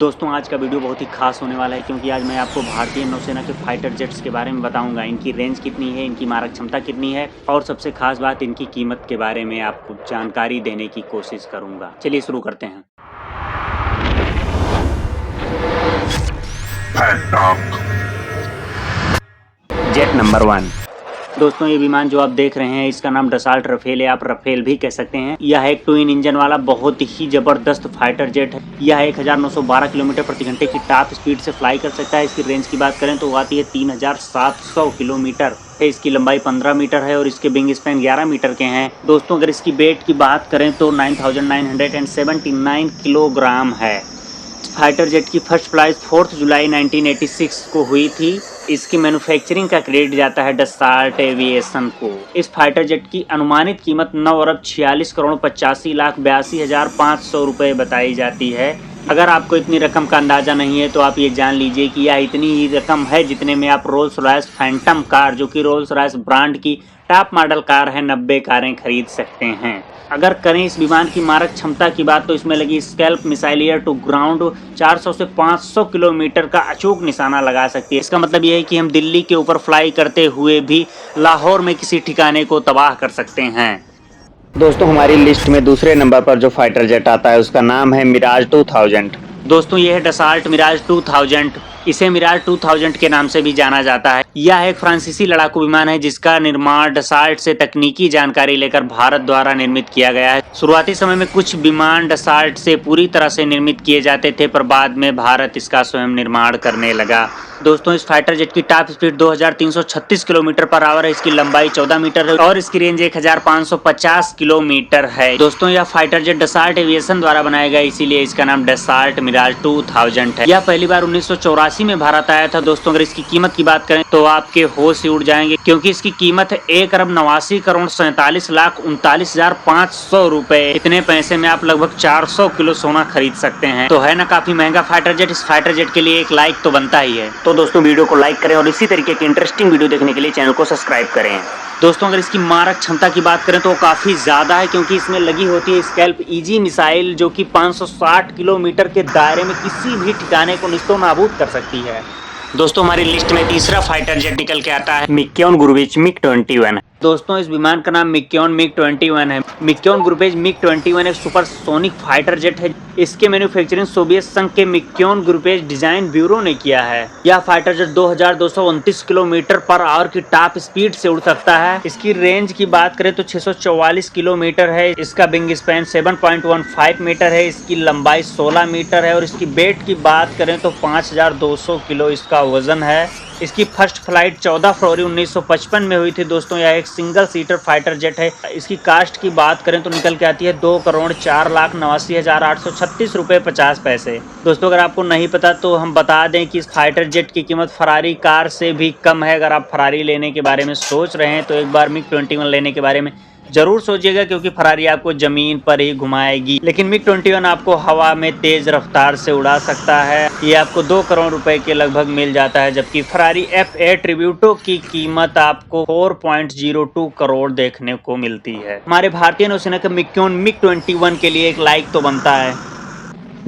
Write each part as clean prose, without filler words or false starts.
दोस्तों आज का वीडियो बहुत ही खास होने वाला है क्योंकि आज मैं आपको भारतीय नौसेना के फाइटर जेट्स के बारे में बताऊंगा। इनकी रेंज कितनी है, इनकी मारक क्षमता कितनी है और सबसे खास बात इनकी कीमत के बारे में आपको जानकारी देने की कोशिश करूंगा। चलिए शुरू करते हैं। Jet number 1। दोस्तों ये विमान जो आप देख रहे हैं इसका नाम डसाल्ट रफेल है, आप रफेल भी कह सकते हैं। यह एक ट्विन इंजन वाला बहुत ही जबरदस्त फाइटर जेट है। यह 1912 किलोमीटर प्रति घंटे की टॉप स्पीड से फ्लाई कर सकता है। इसकी रेंज की बात करें तो वो आती है 3700 किलोमीटर है। इसकी लंबाई 15 मीटर है और इसके विंग स्पैन 11 मीटर के हैं। दोस्तों अगर इसकी वेट की बात करें तो 9979 किलोग्राम है। फाइटर जेट की फर्स्ट फ्लाइट 4 जुलाई 1986 को हुई थी। इसकी मैन्युफैक्चरिंग का क्रेडिट जाता है डसाल्ट एविएशन को। इस फाइटर जेट की अनुमानित कीमत 9,46,85,82,500 रुपये बताई जाती है। अगर आपको इतनी रकम का अंदाजा नहीं है तो आप ये जान लीजिए कि यह इतनी ही रकम है जितने में आप रोल्स रॉयस फैंटम कार, जो कि रोल्स रॉयस ब्रांड की टॉप मॉडल कार है, 90 कारें खरीद सकते हैं। अगर करें इस विमान की मारक क्षमता की बात तो इसमें लगी scalp missile air to ground 400 से 500 किलोमीटर का अचूक निशाना लगा सकती है। इसका मतलब यह है कि हम दिल्ली के ऊपर फ्लाई करते हुए भी लाहौर में किसी ठिकाने को तबाह कर सकते हैं। दोस्तों हमारी लिस्ट में दूसरे नंबर पर जो फाइटर जेट आता है उसका नाम है मिराज 2000। दोस्तों यह है डसाल्ट मिराज 2000। इसे मिराज 2000 के नाम से भी जाना जाता है। यह एक फ्रांसीसी लड़ाकू विमान है जिसका निर्माण डसाल्ट से तकनीकी जानकारी लेकर भारत द्वारा निर्मित किया गया है। शुरुआती समय में कुछ विमान डसाल्ट से पूरी तरह से निर्मित किए जाते थे, पर बाद में भारत इसका स्वयं निर्माण करने लगा। दोस्तों इस फाइटर जेट की top speed 2336 kilometre per hour है। इसकी लंबाई 14 मीटर है और इसकी रेंज 1550 किलोमीटर है। दोस्तों यह फाइटर जेट डसाल्ट एविएशन द्वारा बनाया गया, इसीलिए इसका नाम डसाल्ट मिराज 2000 है। यह पहली बार 1984 में भारत आया था। दोस्तों अगर इसकी कीमत की बात करें तो आपके होश ही उड़ जाएंगे क्योंकि इसकी कीमत है 1,89,47,39,500 रुपए। इतने पैसे में आप लगभग 400 किलो सोना खरीद सकते हैं। तो है ना काफी महंगा फाइटर जेट। इस फाइटर जेट के लिए एक लाइक तो बनता ही है। तो दोस्तों वीडियो को लाइक करें और इसी तरीके की इंटरेस्टिंग वीडियो देखने के लिए चैनल को सब्सक्राइब करें। दोस्तों अगर इसकी मारक क्षमता की बात करें तो काफ़ी ज़्यादा है क्योंकि इसमें लगी होती है स्कैल्प ईजी मिसाइल, जो कि 560 किलोमीटर के दायरे में किसी भी ठिकाने को निस्तो नाबूद कर सकती है। दोस्तों हमारी लिस्ट में तीसरा फाइटर जेट निकल के आता है मिक्योन गुरुवेज मिग-21। दोस्तों इस विमान का नाम मिक्योन मिग-21 है। मिक्योन गुरुवेज मिग-21 एक सुपरसोनिक फाइटर जेट है। इसके मैन्युफैक्चरिंग सोवियत संघ के मिक्योन गुरुवेज डिजाइन ब्यूरो ने किया है। यह fighter jet 2229 kilometre per hour की टॉप स्पीड से उड़ सकता है। इसकी रेंज की बात करें तो 644 किलोमीटर है। इसका विंग स्पैन 7.15 मीटर है। इसकी लंबाई 16 मीटर है और इसकी वेट की बात करें तो 5200 किलो इसका वजन है। इसकी फर्स्ट फ्लाइट 14 फरवरी 1955 में हुई थी। दोस्तों यह एक सिंगल सीटर फाइटर जेट है। इसकी कास्ट की बात करें तो निकल के आती है 2,04,89,836 रुपये 50 पैसे। दोस्तों अगर आपको नहीं पता तो हम बता दें कि इस फाइटर जेट की कीमत फरारी कार से भी कम है। अगर आप फरारी लेने के बारे में सोच रहे हैं तो एक बार मिग-21 लेने के बारे में जरूर सोचिएगा क्योंकि फरारी आपको जमीन पर ही घुमाएगी, लेकिन मिग-21 आपको हवा में तेज रफ्तार से उड़ा सकता है। ये आपको 2 करोड़ रुपए के लगभग मिल जाता है, जबकि फरारी F8 ट्रिब्यूटो की कीमत आपको 4.02 करोड़ देखने को मिलती है। हमारे भारतीय नौसेना के मिक्योन मिग-21 के लिए एक लाइक तो बनता है।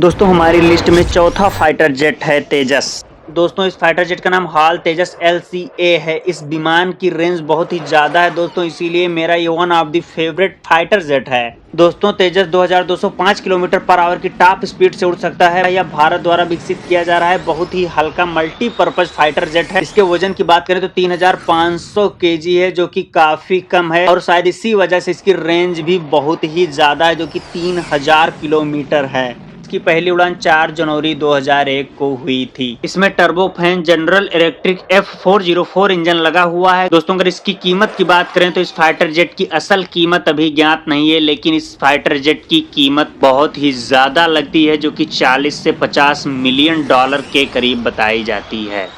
दोस्तों हमारी लिस्ट में चौथा फाइटर जेट है तेजस। दोस्तों इस फाइटर जेट का नाम हाल तेजस LCA है। इस विमान की रेंज बहुत ही ज़्यादा है दोस्तों, इसीलिए मेरा ये one of the favourite fighter jet है। दोस्तों तेजस 2205 किलोमीटर पर आवर की टॉप स्पीड से उड़ सकता है। यह भारत द्वारा विकसित किया जा रहा है। बहुत ही हल्का मल्टीपर्पज फाइटर जेट है। इसके वजन की बात करें तो 3500 kg है, जो कि काफ़ी कम है और शायद इसी वजह से इसकी रेंज भी बहुत ही ज़्यादा है, जो कि 3000 किलोमीटर है। की पहली उड़ान 4 जनवरी 2001 को हुई थी। इसमें turbofan general electric F404 engine लगा हुआ है। दोस्तों अगर इसकी कीमत की बात करें तो इस फाइटर जेट की असल कीमत अभी ज्ञात नहीं है, लेकिन इस फाइटर जेट की कीमत बहुत ही ज्यादा लगती है, जो कि 40 से 50 मिलियन डॉलर के करीब बताई जाती है।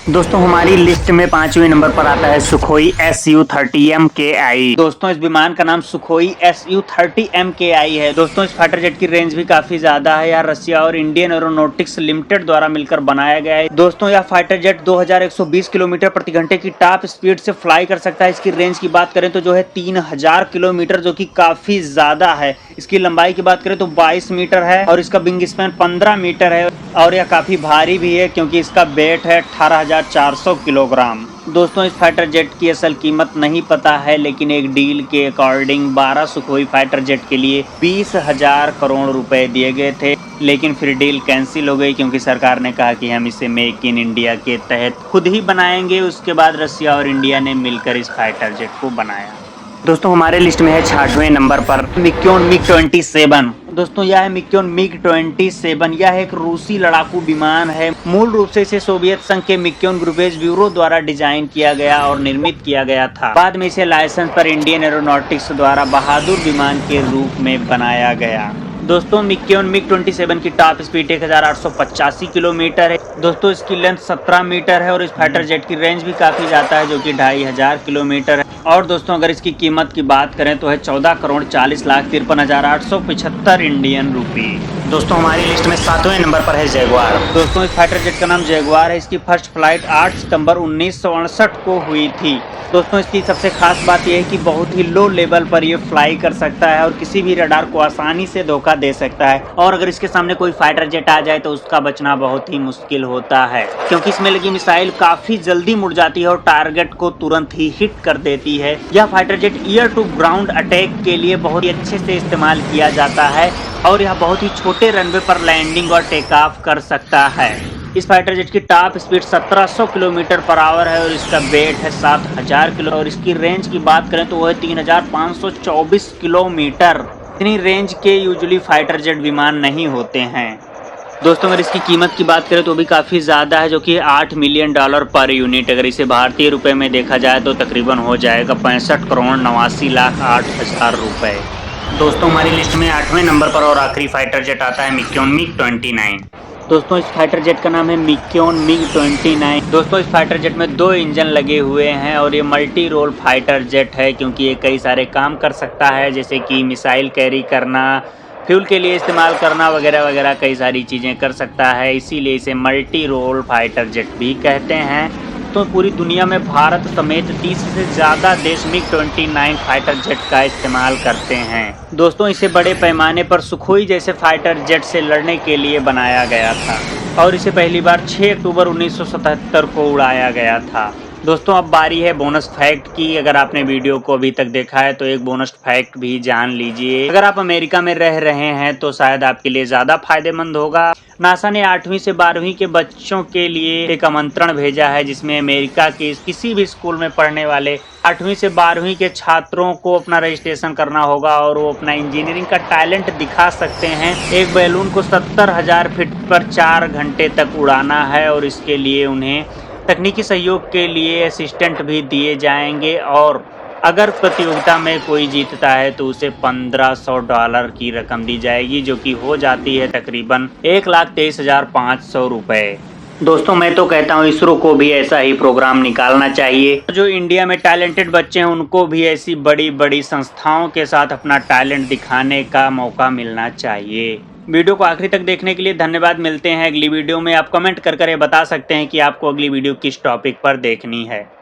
दोस्तों हमारी लिस्ट में 5वें नंबर पर आता है सुखोई Su-30 MKI। दोस्तों इस विमान का नाम सुखोई Su-30 MKI है। दोस्तों इस फाइटर जेट की रेंज भी काफी ज्यादा है। यह रशिया और इंडियन एरोनॉटिक्स लिमिटेड द्वारा मिलकर बनाया गया है। दोस्तों यह फाइटर जेट 2120 किलोमीटर प्रति घंटे की टॉप स्पीड से फ्लाई कर सकता है। इसकी रेंज की बात करें तो जो है 3000 किलोमीटर, जो कि काफी ज्यादा है। इसकी लंबाई की बात करें तो 22 मीटर है और इसका विंग स्पैन 15 मीटर है। और यह काफ़ी भारी भी है क्योंकि इसका वेट है 18,400 किलोग्राम। दोस्तों इस फाइटर जेट की असल कीमत नहीं पता है, लेकिन एक डील के अकॉर्डिंग 12 सुखोई फाइटर जेट के लिए 20,000 करोड़ रुपए दिए गए थे, लेकिन फिर डील कैंसिल हो गई क्योंकि सरकार ने कहा कि हम इसे मेक इन इंडिया के तहत खुद ही बनाएंगे। उसके बाद रसिया और इंडिया ने मिलकर इस फाइटर जेट को बनाया। दोस्तों हमारे लिस्ट में है 66वें नंबर पर मिक्योन मिग 27। दोस्तों यह है मिक्योन मिग 27। यह एक रूसी लड़ाकू विमान है। मूल रूप से इसे सोवियत संघ के मिक्योन ग्रुपेज ब्यूरो द्वारा डिजाइन किया गया और निर्मित किया गया था। बाद में इसे लाइसेंस पर इंडियन एरोनॉटिक्स द्वारा बहादुर विमान के रूप में बनाया गया। दोस्तों मिक्योन मिग 27 की टॉप स्पीड 1885 किलोमीटर है। दोस्तों इसकी लेंथ 17 मीटर है और इस फाइटर जेट की रेंज भी काफ़ी ज़्यादा है, जो कि 2500 किलोमीटर है। और दोस्तों अगर इसकी कीमत की बात करें तो है 14,40,53,875 इंडियन रुपी। दोस्तों हमारी लिस्ट में 7वें नंबर पर है जैगुआर। दोस्तों इस फाइटर जेट का नाम जैगुआर है। इसकी फर्स्ट फ्लाइट 8 सितंबर 1968 को हुई थी। दोस्तों इसकी सबसे खास बात यह है कि बहुत ही लो लेवल पर यह फ्लाई कर सकता है और किसी भी रडार को आसानी से धोखा दे सकता है। और अगर इसके सामने कोई फाइटर जेट आ जाए तो उसका बचना बहुत ही मुश्किल होता है, क्योंकि इसमें लगी मिसाइल काफी जल्दी मुड़ जाती है और टारगेट को तुरंत ही हिट कर देती है। यह fighter jet air to ground attack के लिए बहुत ही अच्छे से इस्तेमाल किया जाता है और यह बहुत ही छोटे रनवे पर लैंडिंग और टेक ऑफ कर सकता है। इस फाइटर जेट की top speed 1700 kilometre per hour है और इसका वेट है 7000 किलो और इसकी रेंज की बात करें तो वो है 3524 किलोमीटर। इतनी रेंज के यूजुअली फाइटर जेट विमान नहीं होते हैं। दोस्तों अगर इसकी कीमत की बात करें तो भी काफ़ी ज़्यादा है, जो कि $8 मिलियन पर यूनिट। अगर इसे भारतीय रुपए में देखा जाए तो तकरीबन हो जाएगा 65,89,08,000 रुपए। दोस्तों हमारी लिस्ट में 8वें नंबर पर और आखिरी फाइटर जेट आता है मिक्योन मिग 29। दोस्तों इस फाइटर जेट का नाम है मिक्योन मिग 29। दोस्तों इस फाइटर जेट में 2 इंजन लगे हुए हैं और ये मल्टी रोल फाइटर जेट है, क्योंकि ये कई सारे काम कर सकता है, जैसे कि मिसाइल कैरी करना, फ्यूल के लिए इस्तेमाल करना वगैरह वगैरह कई सारी चीज़ें कर सकता है। इसीलिए इसे मल्टी रोल फाइटर जेट भी कहते हैं। तो पूरी दुनिया में भारत समेत 30 से ज़्यादा देश मिग 29 फाइटर जेट का इस्तेमाल करते हैं। दोस्तों इसे बड़े पैमाने पर सुखोई जैसे फाइटर जेट से लड़ने के लिए बनाया गया था और इसे पहली बार 6 अक्टूबर 1977 को उड़ाया गया था। दोस्तों अब बारी है बोनस फैक्ट की। अगर आपने वीडियो को अभी तक देखा है तो एक बोनस फैक्ट भी जान लीजिए। अगर आप अमेरिका में रह रहे हैं तो शायद आपके लिए ज़्यादा फायदेमंद होगा। नासा ने 8वीं से 12वीं के बच्चों के लिए एक आमंत्रण भेजा है, जिसमें अमेरिका के किसी भी स्कूल में पढ़ने वाले 8वीं से 12वीं के छात्रों को अपना रजिस्ट्रेशन करना होगा और वो अपना इंजीनियरिंग का टैलेंट दिखा सकते हैं। एक बैलून को 70,000 फीट पर 4 घंटे तक उड़ाना है और इसके लिए उन्हें तकनीकी सहयोग के लिए असिस्टेंट भी दिए जाएंगे और अगर प्रतियोगिता में कोई जीतता है तो उसे $1500 की रकम दी जाएगी, जो कि हो जाती है तकरीबन 1,23,500 रुपए। दोस्तों मैं तो कहता हूँ इसरो को भी ऐसा ही प्रोग्राम निकालना चाहिए। जो इंडिया में टैलेंटेड बच्चे हैं उनको भी ऐसी बड़ी बड़ी संस्थाओं के साथ अपना टैलेंट दिखाने का मौका मिलना चाहिए। वीडियो को आखिरी तक देखने के लिए धन्यवाद। मिलते हैं अगली वीडियो में। आप कमेंट कर ये बता सकते हैं कि आपको अगली वीडियो किस टॉपिक पर देखनी है।